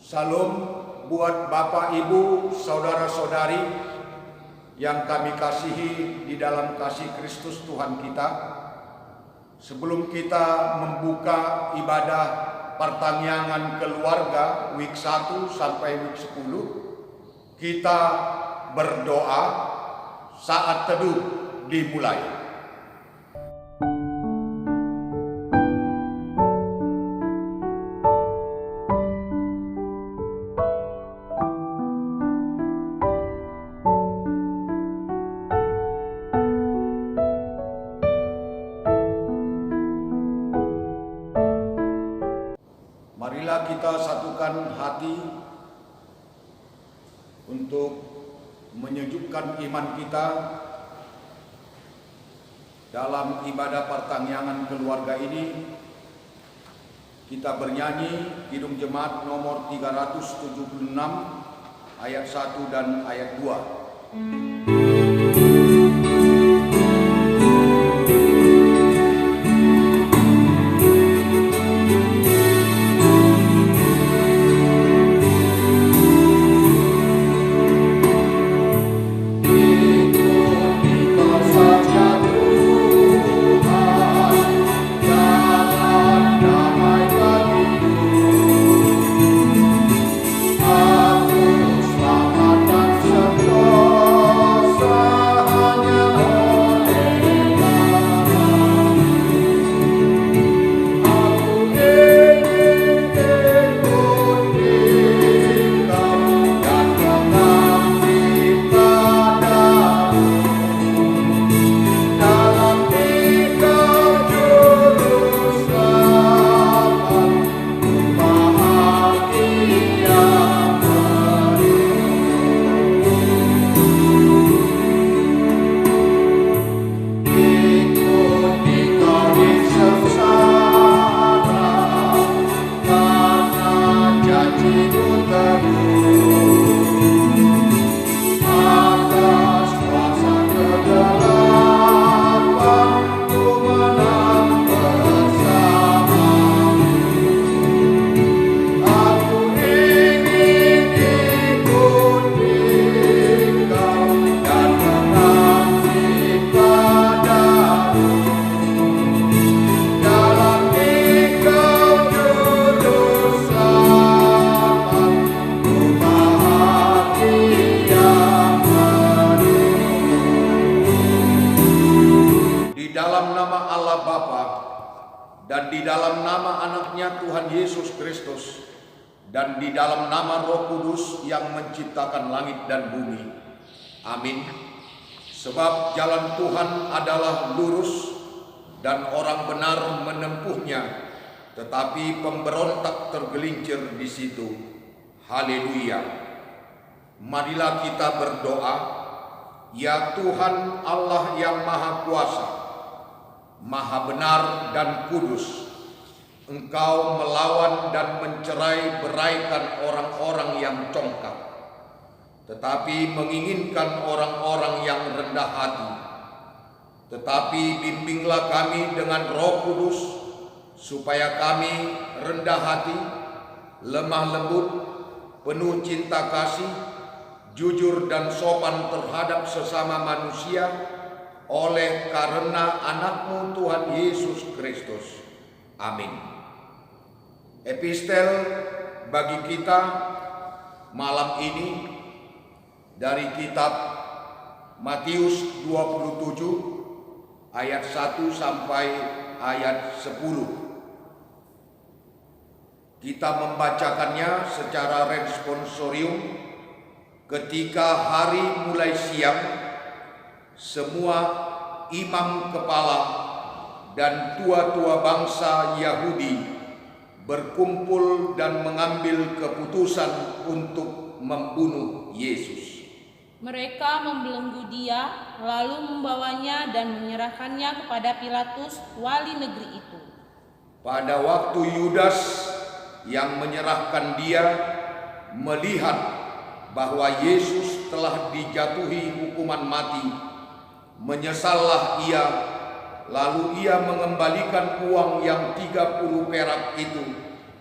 Salam buat Bapak, Ibu, saudara-saudari yang kami kasihi di dalam kasih Kristus Tuhan kita. Sebelum kita membuka ibadah pertangyangan keluarga week 1 sampai week 10, kita berdoa saat teduh dimulai. Marilah kita satukan hati untuk menyejukkan iman kita dalam ibadah pertangyangan keluarga ini. Kita bernyanyi Kidung Jemaat nomor 376 ayat 1 dan ayat 2. Dan di dalam nama anaknya Tuhan Yesus Kristus, dan di dalam nama Roh Kudus yang menciptakan langit dan bumi. Amin. Sebab jalan Tuhan adalah lurus dan orang benar menempuhnya, tetapi pemberontak tergelincir di situ. Haleluya. Marilah kita berdoa. Ya Tuhan Allah yang Maha Kuasa, Maha benar dan kudus, Engkau melawan dan mencerai beraikan orang-orang yang congkak, tetapi menginginkan orang-orang yang rendah hati. Tetapi bimbinglah kami dengan Roh Kudus, supaya kami rendah hati, lemah lembut, penuh cinta kasih, jujur dan sopan terhadap sesama manusia, oleh karena anakmu Tuhan Yesus Kristus. Amin. Epistel bagi kita malam ini dari kitab Matius 27 ayat 1 sampai ayat 10. Kita membacakannya secara responsorium. Ketika hari mulai siang, semua imam kepala dan tua-tua bangsa Yahudi berkumpul dan mengambil keputusan untuk membunuh Yesus. Mereka membelenggu Dia, lalu membawanya dan menyerahkannya kepada Pilatus, wali negeri itu. Pada waktu Yudas yang menyerahkan Dia melihat bahwa Yesus telah dijatuhi hukuman mati, menyesallah ia, lalu ia mengembalikan uang yang 30 perak itu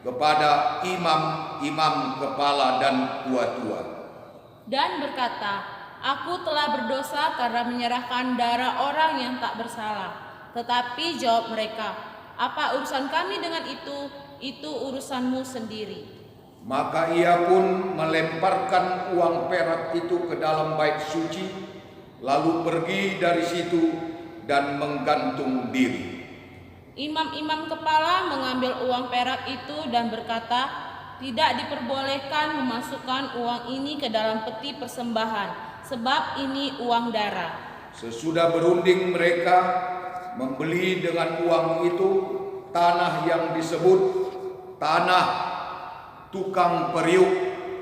kepada imam-imam kepala dan tua-tua. Dan berkata, "Aku telah berdosa karena menyerahkan darah orang yang tak bersalah." Tetapi jawab mereka, "Apa urusan kami dengan itu? Itu urusanmu sendiri." Maka ia pun melemparkan uang perak itu ke dalam bait suci, lalu pergi dari situ dan menggantung diri. Imam-imam kepala mengambil uang perak itu dan berkata, "Tidak diperbolehkan memasukkan uang ini ke dalam peti persembahan, sebab ini uang darah." Sesudah berunding mereka membeli dengan uang itu tanah yang disebut tanah tukang periuk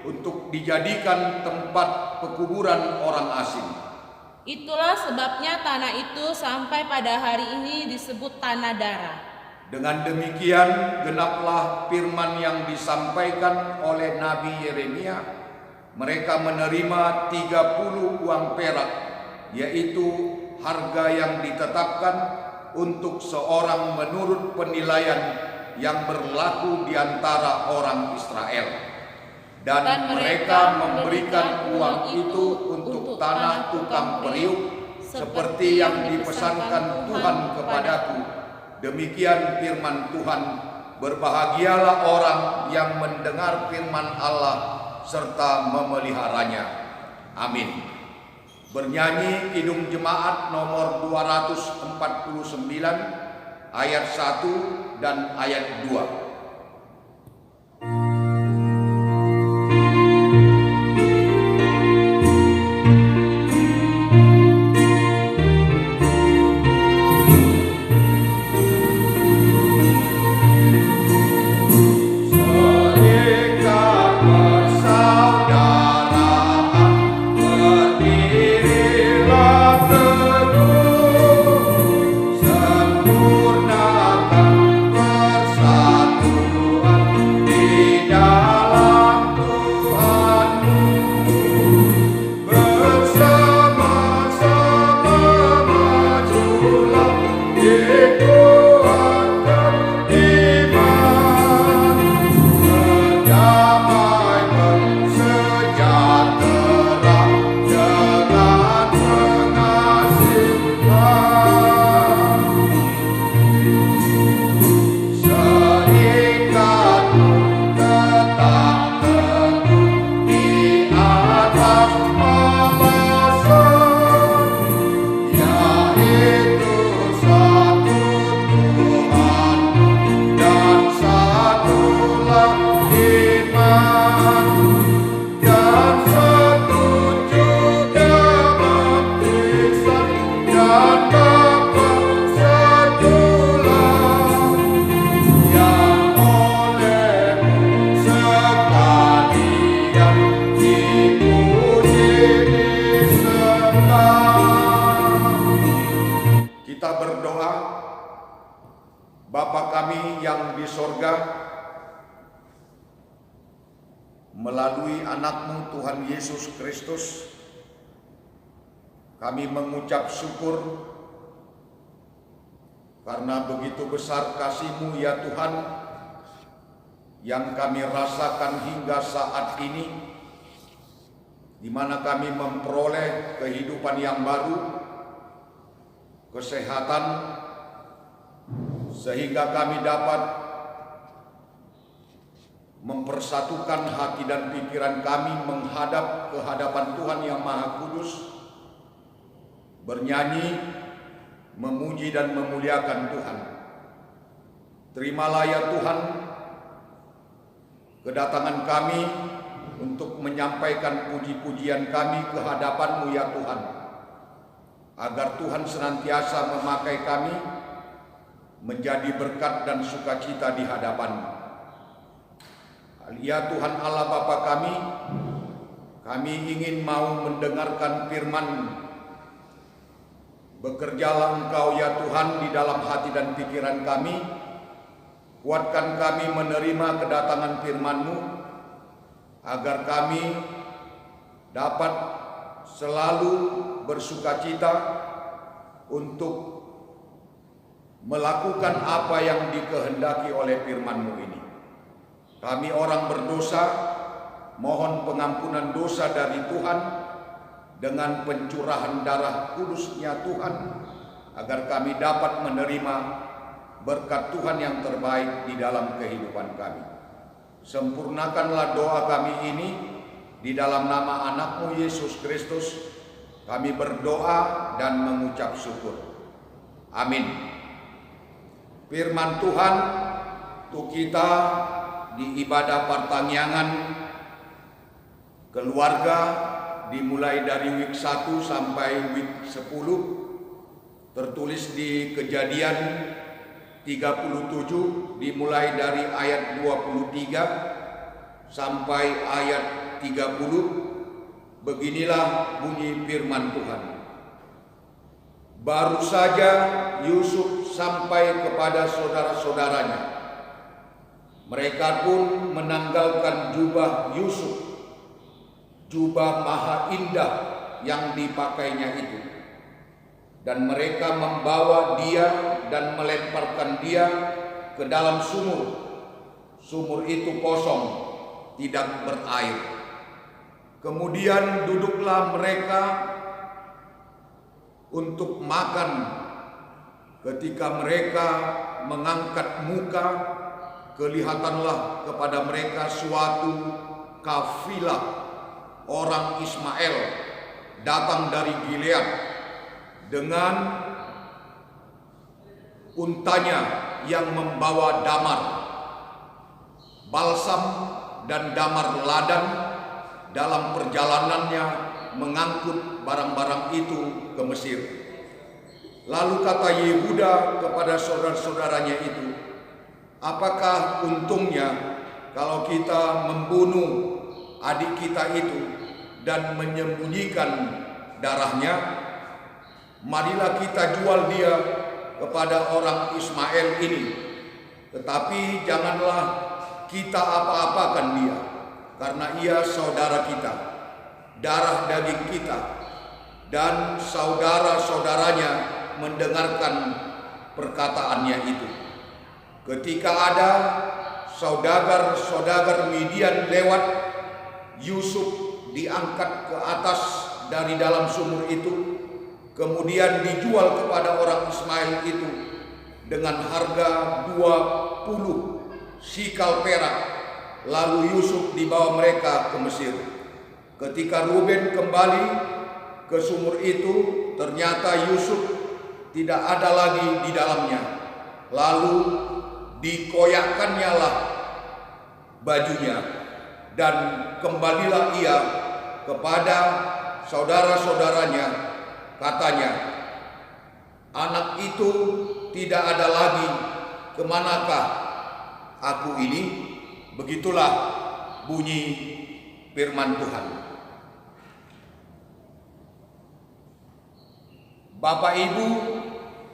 untuk dijadikan tempat pekuburan orang asing. Itulah sebabnya tanah itu sampai pada hari ini disebut tanah darah. Dengan demikian genaplah firman yang disampaikan oleh Nabi Yeremia. Mereka menerima 30 uang perak, yaitu harga yang ditetapkan untuk seorang menurut penilaian yang berlaku di antara orang Israel. Dan mereka memberikan uang itu untuk tanah tukang periuk, seperti yang dipesankan Tuhan kepadaku. Demikian firman Tuhan. Berbahagialah orang yang mendengar firman Allah serta memeliharanya. Amin. Bernyanyi Kidung Jemaat nomor 249 ayat 1 dan ayat 2. Bapa kami yang di sorga, melalui anak-Mu Tuhan Yesus Kristus, kami mengucap syukur karena begitu besar kasih-Mu ya Tuhan, yang kami rasakan hingga saat ini, di mana kami memperoleh kehidupan yang baru, kesehatan, sehingga kami dapat mempersatukan hati dan pikiran kami menghadap ke hadapan Tuhan yang Maha Kudus, bernyanyi, memuji dan memuliakan Tuhan. Terimalah ya Tuhan kedatangan kami untuk menyampaikan puji-pujian kami ke hadapan-Mu ya Tuhan, agar Tuhan senantiasa memakai kami menjadi berkat dan sukacita di hadapan-Mu. Ya Tuhan Allah Bapa kami ingin mau mendengarkan firman-Mu. Bekerjalah Engkau ya Tuhan di dalam hati dan pikiran kami, kuatkan kami menerima kedatangan firman-Mu, agar kami dapat selalu bersukacita untuk melakukan apa yang dikehendaki oleh firman-Mu ini. Kami orang berdosa mohon pengampunan dosa dari Tuhan dengan pencurahan darah kudus-Nya Tuhan, agar kami dapat menerima berkat Tuhan yang terbaik di dalam kehidupan kami. Sempurnakanlah doa kami ini di dalam nama Anak-Mu Yesus Kristus. Kami berdoa dan mengucap syukur. Amin. Firman Tuhan untuk kita di ibadah pertangyangan keluarga dimulai dari week 1 sampai week 10, tertulis di Kejadian 37 dimulai dari ayat 23 sampai ayat 30. Beginilah bunyi firman Tuhan. Baru saja Yusuf sampai kepada saudara-saudaranya. Mereka pun menanggalkan jubah Yusuf, jubah maha indah yang dipakainya itu, dan mereka membawa dia dan melemparkan dia ke dalam sumur. Sumur itu kosong, tidak berair. Kemudian duduklah mereka untuk makan. Ketika mereka mengangkat muka, kelihatanlah kepada mereka suatu kafilah orang Ismail datang dari Gilead dengan untanya yang membawa damar, balsam dan damar ladang dalam perjalanannya mengangkut barang-barang itu ke Mesir. Lalu kata Yehuda kepada saudara-saudaranya itu, apakah untungnya kalau kita membunuh adik kita itu dan menyembunyikan darahnya? Marilah kita jual dia kepada orang Ismail ini, tetapi janganlah kita apa-apakan dia, karena ia saudara kita, darah daging kita. Dan saudara-saudaranya mendengarkan perkataannya itu. Ketika ada saudagar-saudagar Midian lewat, Yusuf diangkat ke atas dari dalam sumur itu, kemudian dijual kepada orang Ismail itu dengan harga 20 sikal perak. Lalu Yusuf dibawa mereka ke Mesir. Ketika Ruben kembali ke sumur itu, ternyata Yusuf tidak ada lagi di dalamnya. Lalu dikoyakkannya lah bajunya, dan kembalilah ia kepada saudara-saudaranya. Katanya, anak itu tidak ada lagi, kemanakah aku ini? Begitulah bunyi firman Tuhan. Bapak, Ibu,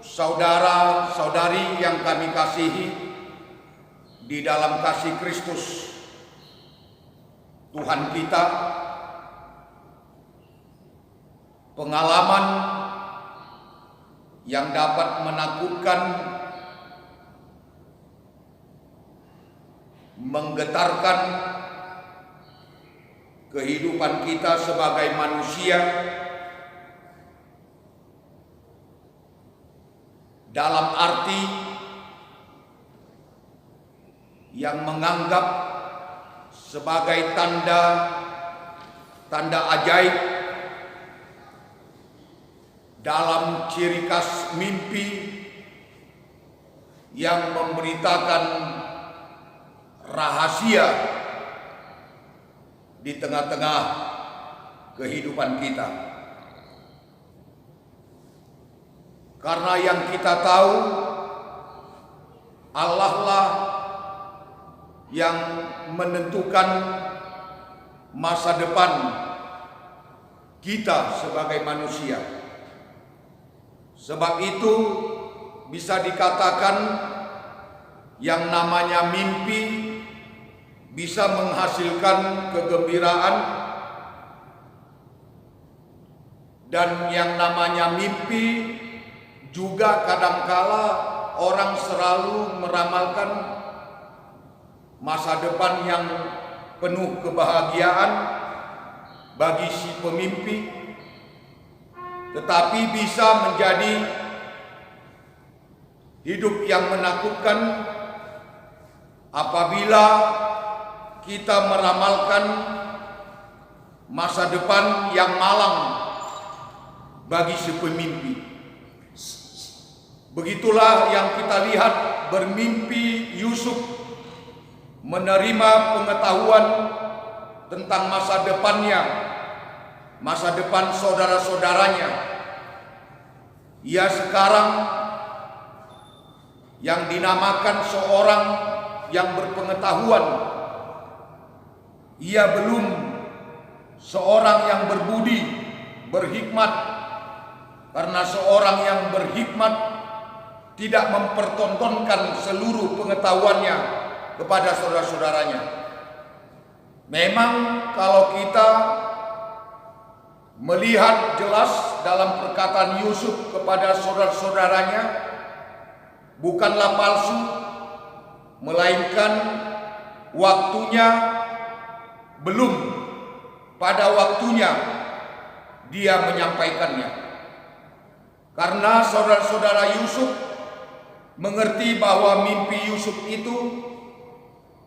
saudara-saudari yang kami kasihi di dalam kasih Kristus Tuhan kita, pengalaman yang dapat menakutkan, menggetarkan kehidupan kita sebagai manusia dalam arti yang menganggap sebagai tanda ajaib dalam ciri khas mimpi yang memberitakan rahasia di tengah-tengah kehidupan kita. Karena yang kita tahu, Allah lah yang menentukan masa depan kita sebagai manusia. Sebab itu bisa dikatakan yang namanya mimpi bisa menghasilkan kegembiraan, dan yang namanya mimpi juga kadangkala orang selalu meramalkan masa depan yang penuh kebahagiaan bagi si pemimpi, tetapi bisa menjadi hidup yang menakutkan apabila kita meramalkan masa depan yang malang bagi si pemimpi. Begitulah yang kita lihat bermimpi Yusuf menerima pengetahuan tentang masa depannya, masa depan saudara-saudaranya. Ia sekarang yang dinamakan seorang yang berpengetahuan. Ia belum seorang yang berbudi, berhikmat, karena seorang yang berhikmat tidak mempertontonkan seluruh pengetahuannya kepada saudara-saudaranya. Memang kalau kita melihat jelas dalam perkataan Yusuf kepada saudara-saudaranya, bukanlah palsu, melainkan waktunya belum pada waktunya dia menyampaikannya. Karena saudara-saudara Yusuf mengerti bahwa mimpi Yusuf itu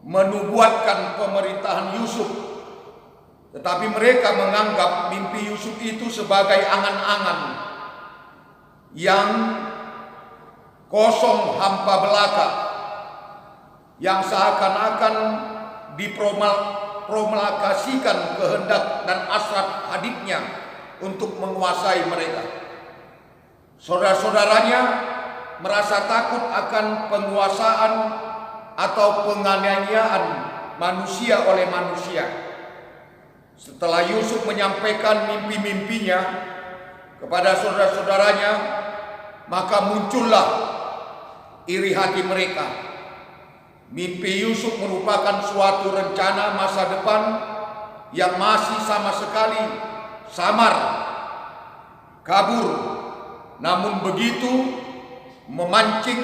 menubuatkan pemerintahan Yusuf, tetapi mereka menganggap mimpi Yusuf itu sebagai angan-angan yang kosong hampa belaka, yang seakan-akan dipromulgasikan kehendak dan hasrat hadiknya untuk menguasai mereka. Saudara-saudaranya merasa takut akan penguasaan atau penganiayaan manusia oleh manusia. Setelah Yusuf menyampaikan mimpi-mimpinya kepada saudara-saudaranya, maka muncullah iri hati mereka. Mimpi Yusuf merupakan suatu rencana masa depan yang masih sama sekali samar, kabur, namun begitu memancing,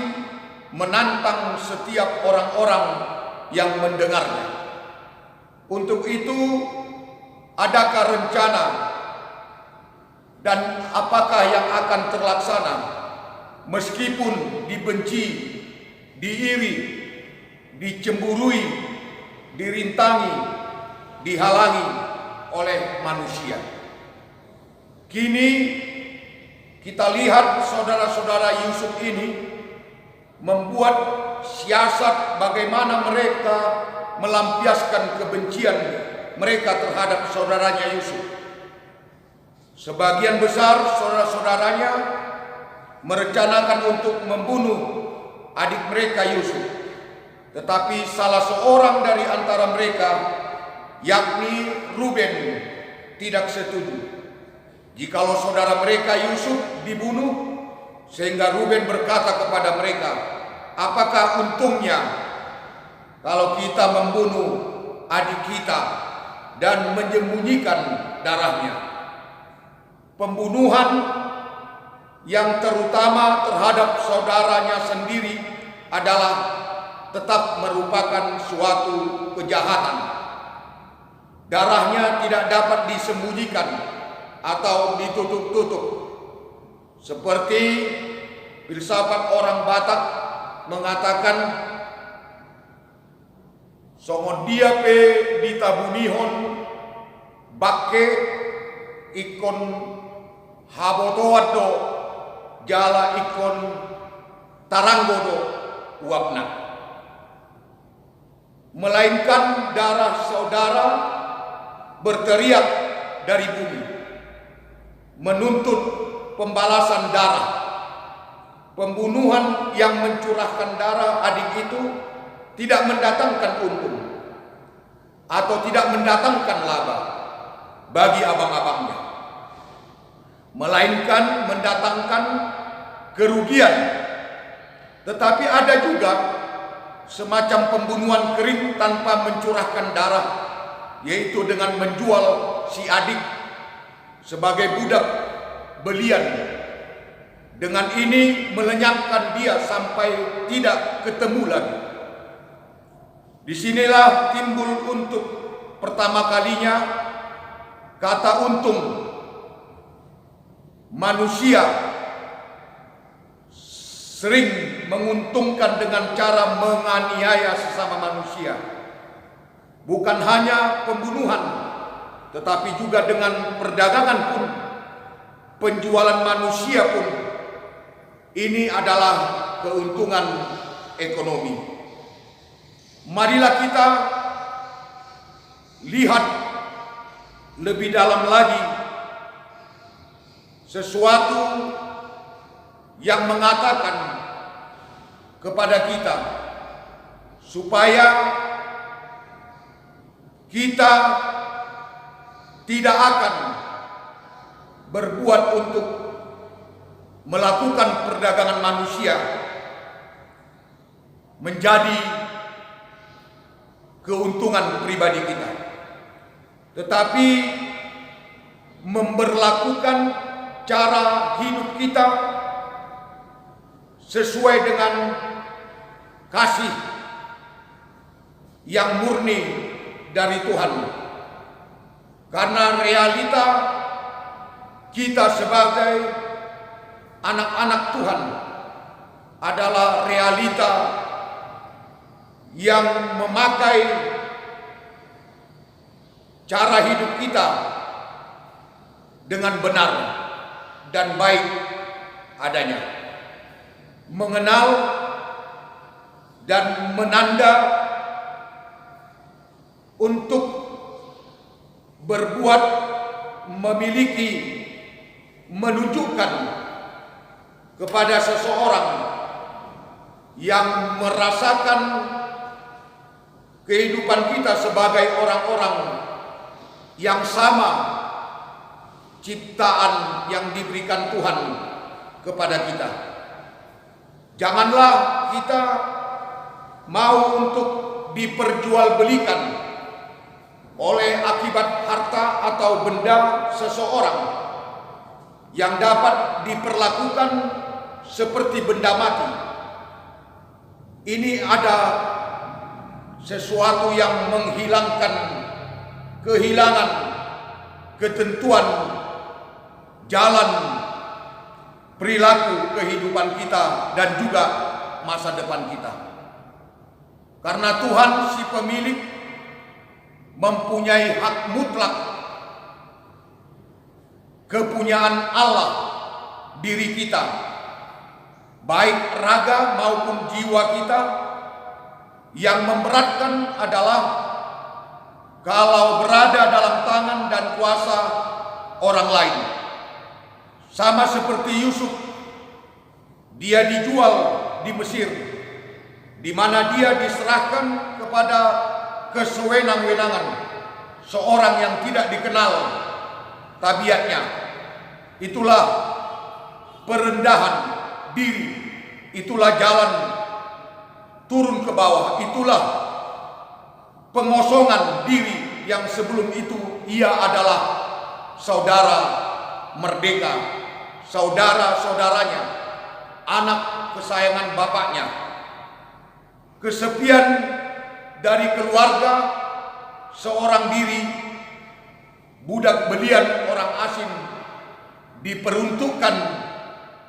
menantang setiap orang-orang yang mendengarnya. Untuk itu, adakah rencana dan apakah yang akan terlaksana meskipun dibenci, diiri, dicemburui, dirintangi, dihalangi oleh manusia? Kini kita lihat saudara-saudara Yusuf ini membuat siasat bagaimana mereka melampiaskan kebencian mereka terhadap saudaranya Yusuf. Sebagian besar saudara-saudaranya merencanakan untuk membunuh adik mereka Yusuf. Tetapi salah seorang dari antara mereka, yakni Ruben, tidak setuju jikalau saudara mereka Yusuf dibunuh, sehingga Ruben berkata kepada mereka, apakah untungnya kalau kita membunuh adik kita dan menyembunyikan darahnya? Pembunuhan yang terutama terhadap saudaranya sendiri adalah tetap merupakan suatu kejahatan. Darahnya tidak dapat disembunyikan atau ditutup-tutup. Seperti filsafat orang Batak mengatakan, songon dia pe ditabunihon bakke ikon habotoado jala ikon taranggodo uapna. Melainkan darah saudara berteriak dari bumi, menuntut pembalasan darah. Pembunuhan yang mencurahkan darah adik itu tidak mendatangkan untung atau tidak mendatangkan laba bagi abang-abangnya, melainkan mendatangkan kerugian. Tetapi ada juga semacam pembunuhan kering tanpa mencurahkan darah, yaitu dengan menjual si adik sebagai budak belian. Dengan ini melenyapkan dia sampai tidak ketemu lagi. Disinilah timbul untuk pertama kalinya kata untung. Manusia sering menguntungkan dengan cara menganiaya sesama manusia. Bukan hanya pembunuhan, tetapi juga dengan perdagangan pun, penjualan manusia pun, ini adalah keuntungan ekonomi. Marilah kita lihat lebih dalam lagi sesuatu yang mengatakan kepada kita supaya kita tidak akan berbuat untuk melakukan perdagangan manusia menjadi keuntungan pribadi kita, tetapi memberlakukan cara hidup kita sesuai dengan kasih yang murni dari Tuhan. Karena realita kita sebagai anak-anak Tuhan adalah realita yang memakai cara hidup kita dengan benar dan baik adanya, mengenal dan menanda untuk berbuat, memiliki, menunjukkan kepada seseorang yang merasakan kehidupan kita sebagai orang-orang yang sama ciptaan yang diberikan Tuhan kepada kita. Janganlah kita mau untuk diperjualbelikan oleh akibat harta atau benda seseorang yang dapat diperlakukan seperti benda mati. Ini ada sesuatu yang menghilangkan kehilangan ketentuan jalan perilaku kehidupan kita dan juga masa depan kita. Karena Tuhan si pemilik mempunyai hak mutlak kepunyaan Allah diri kita, baik raga maupun jiwa kita. Yang memberatkan adalah kalau berada dalam tangan dan kuasa orang lain. Sama seperti Yusuf, dia dijual di Mesir, di mana dia diserahkan kepada kesewenang-wenangan seorang yang tidak dikenal tabiatnya. Itulah perendahan diri, itulah jalan turun ke bawah, itulah pengosongan diri yang sebelum itu ia adalah saudara merdeka, saudara-saudaranya, anak kesayangan bapaknya. Kesepian dari keluarga, seorang diri, budak belian orang asing, diperuntukkan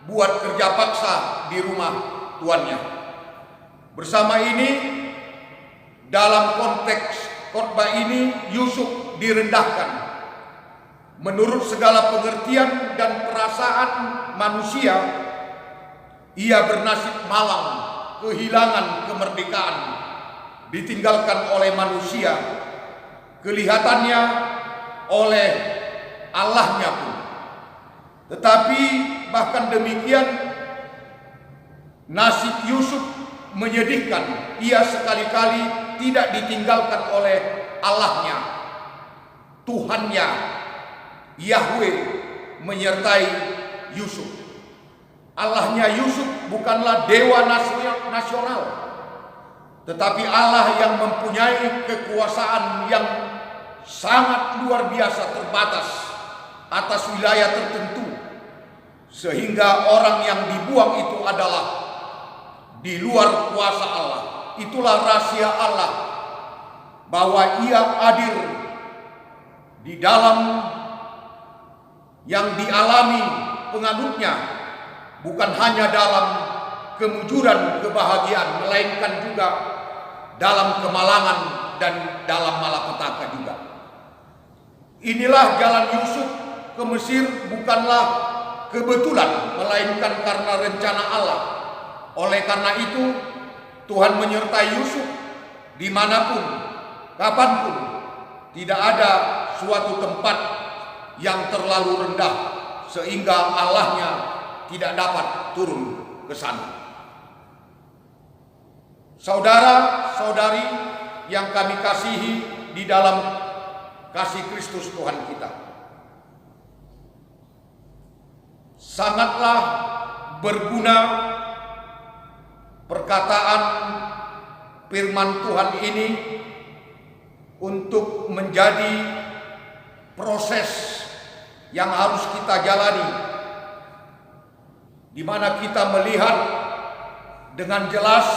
buat kerja paksa di rumah tuannya. Bersama ini, dalam konteks khotbah ini, Yusuf direndahkan. Menurut segala pengertian dan perasaan manusia, ia bernasib malang, kehilangan kemerdekaan, ditinggalkan oleh manusia, kelihatannya oleh Allahnya pun. Tetapi bahkan demikian, nasib Yusuf menyedihkan. Ia sekali-kali tidak ditinggalkan oleh Allahnya, Tuhannya, Yahweh menyertai Yusuf. Allahnya Yusuf bukanlah dewa nasional, tetapi Allah yang mempunyai kekuasaan yang sangat luar biasa, terbatas atas wilayah tertentu, sehingga orang yang dibuang itu adalah di luar kuasa Allah. Itulah rahasia Allah bahwa Ia hadir di dalam yang dialami penganutnya, bukan hanya dalam kemujuran kebahagiaan, melainkan juga dalam kemalangan dan dalam malapetaka juga. Inilah jalan Yusuf ke Mesir bukanlah kebetulan, melainkan karena rencana Allah. Oleh karena itu, Tuhan menyertai Yusuf dimanapun, kapanpun. Tidak ada suatu tempat yang terlalu rendah sehingga Allahnya tidak dapat turun ke sana. Saudara-saudari yang kami kasihi di dalam kasih Kristus Tuhan kita, sangatlah berguna perkataan firman Tuhan ini untuk menjadi proses yang harus kita jalani, di mana kita melihat dengan jelas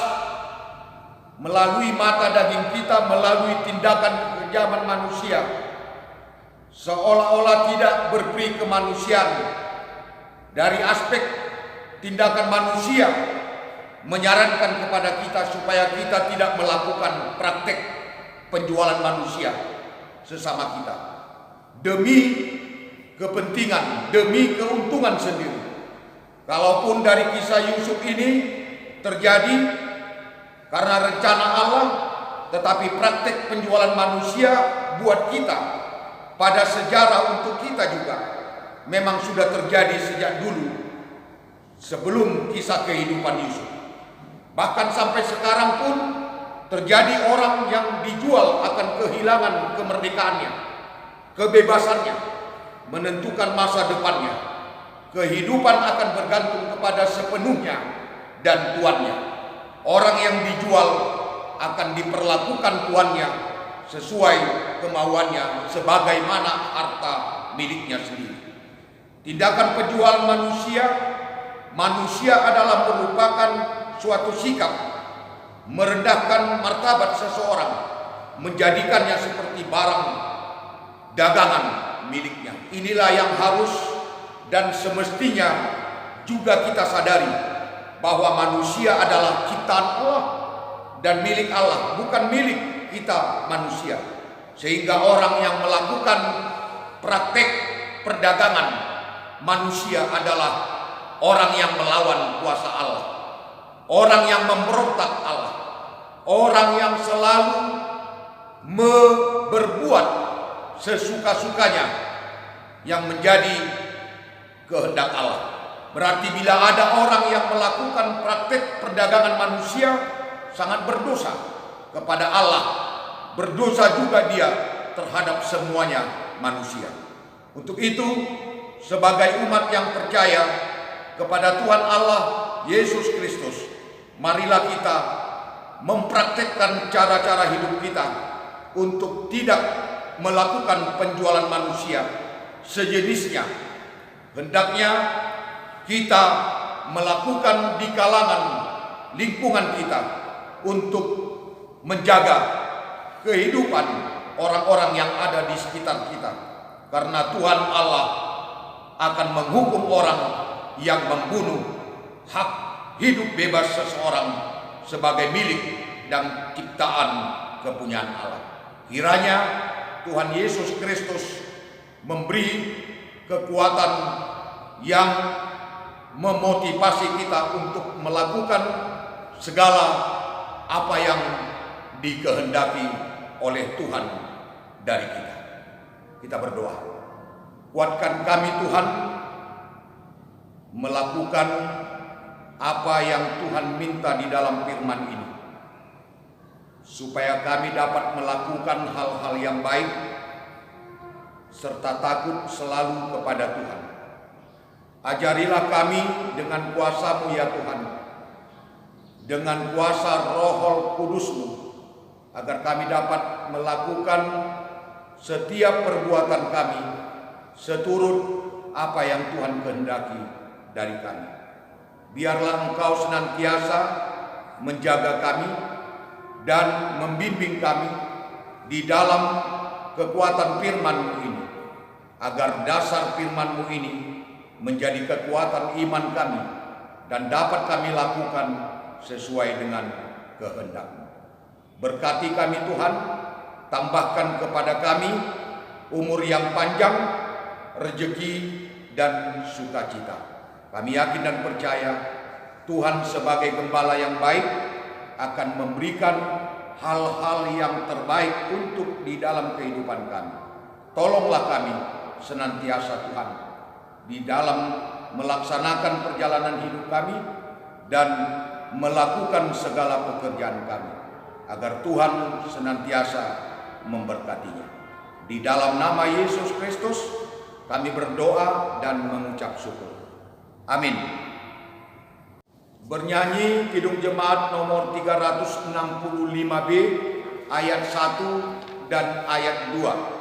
melalui mata daging kita, melalui tindakan kekejaman manusia, seolah-olah tidak berperi kemanusiaan. Dari aspek tindakan manusia menyarankan kepada kita supaya kita tidak melakukan praktek penjualan manusia sesama kita demi kepentingan, demi keuntungan sendiri. Kalaupun dari kisah Yusuf ini terjadi karena rencana Allah, tetapi praktek penjualan manusia buat kita pada sejarah untuk kita juga memang sudah terjadi sejak dulu sebelum kisah kehidupan Yusuf. Bahkan sampai sekarang pun terjadi orang yang dijual akan kehilangan kemerdekaannya, kebebasannya, menentukan masa depannya. Kehidupan akan bergantung kepada sepenuhnya dan tuannya. Orang yang dijual akan diperlakukan tuannya sesuai kemauannya sebagaimana harta miliknya sendiri. Tindakan penjualan manusia adalah merupakan suatu sikap merendahkan martabat seseorang, menjadikannya seperti barang dagangan miliknya. Inilah yang harus dan semestinya juga kita sadari, bahwa manusia adalah ciptaan Allah dan milik Allah, bukan milik kita manusia. Sehingga orang yang melakukan praktek perdagangan manusia adalah orang yang melawan kuasa Allah, orang yang memberontak Allah, orang yang selalu berbuat sesuka-sukanya yang menjadi kehendak Allah. Berarti bila ada orang yang melakukan praktek perdagangan manusia, sangat berdosa kepada Allah, berdosa juga dia terhadap semuanya manusia. Untuk itu, sebagai umat yang percaya kepada Tuhan Allah Yesus Kristus, marilah kita mempraktekkan cara-cara hidup kita untuk tidak melakukan penjualan manusia sejenisnya. Hendaknya kita melakukan di kalangan lingkungan kita untuk menjaga kehidupan orang-orang yang ada di sekitar kita. Karena Tuhan Allah akan menghukum orang yang membunuh hak hidup bebas seseorang sebagai milik dan ciptaan kepunyaan Allah. Kiranya Tuhan Yesus Kristus memberi kekuatan yang memotivasi kita untuk melakukan segala apa yang dikehendaki oleh Tuhan dari kita. Kita berdoa. Kuatkan kami Tuhan melakukan apa yang Tuhan minta di dalam firman ini, supaya kami dapat melakukan hal-hal yang baik serta takut selalu kepada Tuhan. Ajarilah kami dengan kuasa-Mu ya Tuhan, dengan kuasa Roh Kudus-Mu, agar kami dapat melakukan setiap perbuatan kami seturut apa yang Tuhan kehendaki dari kami. Biarlah Engkau senantiasa menjaga kami dan membimbing kami di dalam kekuatan firman-Mu ini, agar dasar firman-Mu ini menjadi kekuatan iman kami dan dapat kami lakukan sesuai dengan kehendak-Mu. Berkati kami Tuhan, tambahkan kepada kami umur yang panjang, rejeki dan sukacita. Kami yakin dan percaya Tuhan sebagai gembala yang baik akan memberikan hal-hal yang terbaik untuk di dalam kehidupan kami. Tolonglah kami senantiasa Tuhan di dalam melaksanakan perjalanan hidup kami dan melakukan segala pekerjaan kami, agar Tuhan senantiasa memberkatinya. Di dalam nama Yesus Kristus kami berdoa dan mengucap syukur. Amin. Bernyanyi Kidung Jemaat nomor 365B ayat 1 dan ayat 2.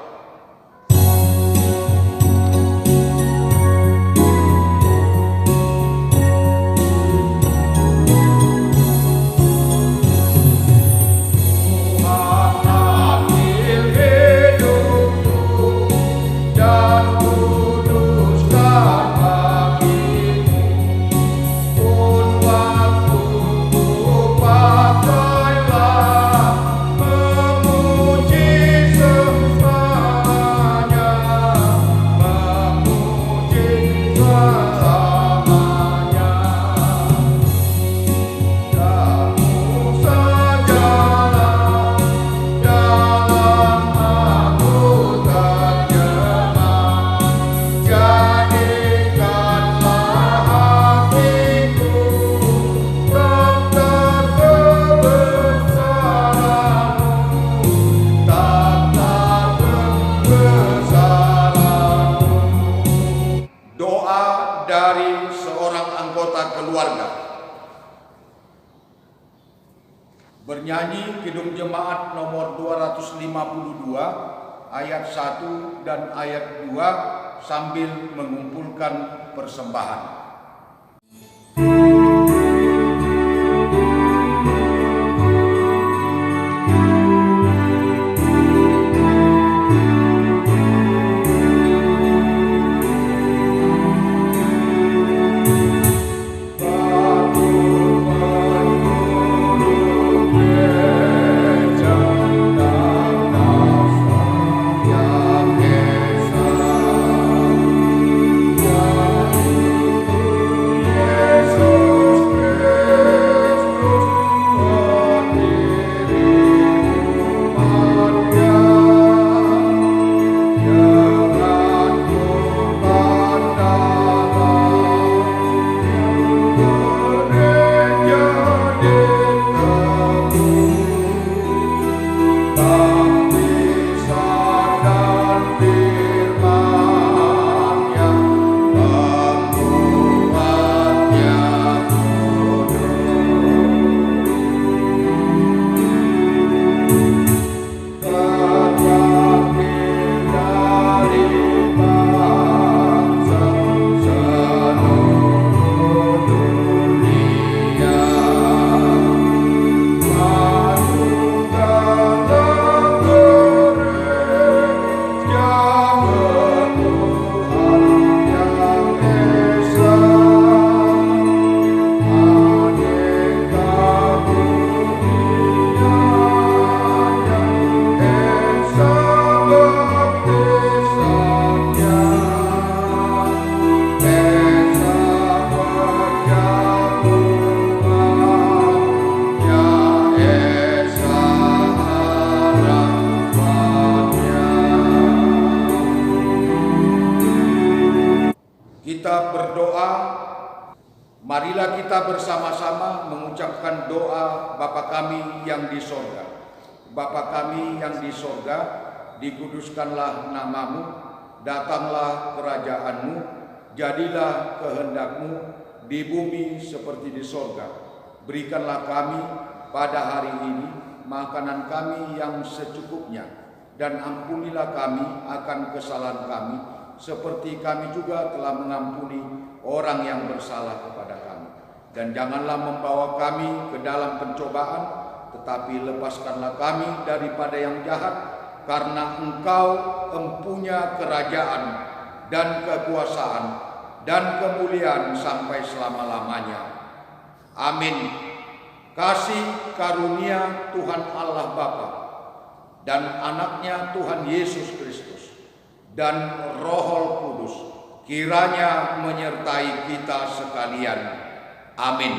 Dari seorang anggota keluarga. Bernyanyi Kidung Jemaat nomor 252 ayat 1 dan ayat 2 sambil mengumpulkan persembahan. Kita berdoa, marilah kita bersama-sama mengucapkan doa Bapa kami yang di sorga. Bapa kami yang di sorga, dikuduskanlah namamu, datanglah kerajaan-Mu, jadilah kehendak-Mu di bumi seperti di sorga. Berikanlah kami pada hari ini makanan kami yang secukupnya, dan ampunilah kami akan kesalahan kami, seperti kami juga telah mengampuni orang yang bersalah kepada kami. Dan janganlah membawa kami ke dalam pencobaan, tetapi lepaskanlah kami daripada yang jahat, karena Engkau empunya kerajaan dan kekuasaan dan kemuliaan sampai selama-lamanya. Amin. Kasih karunia Tuhan Allah Bapa dan anaknya Tuhan Yesus Kristus dan Roh Kudus kiranya menyertai kita sekalian. Amin.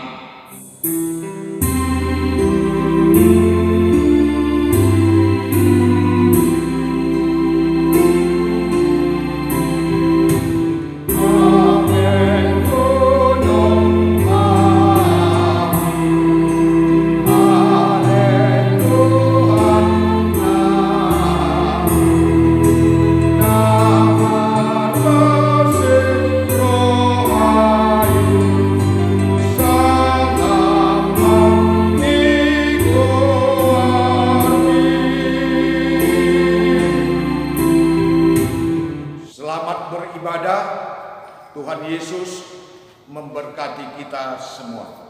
Selamat beribadah. Tuhan Yesus memberkati kita semua.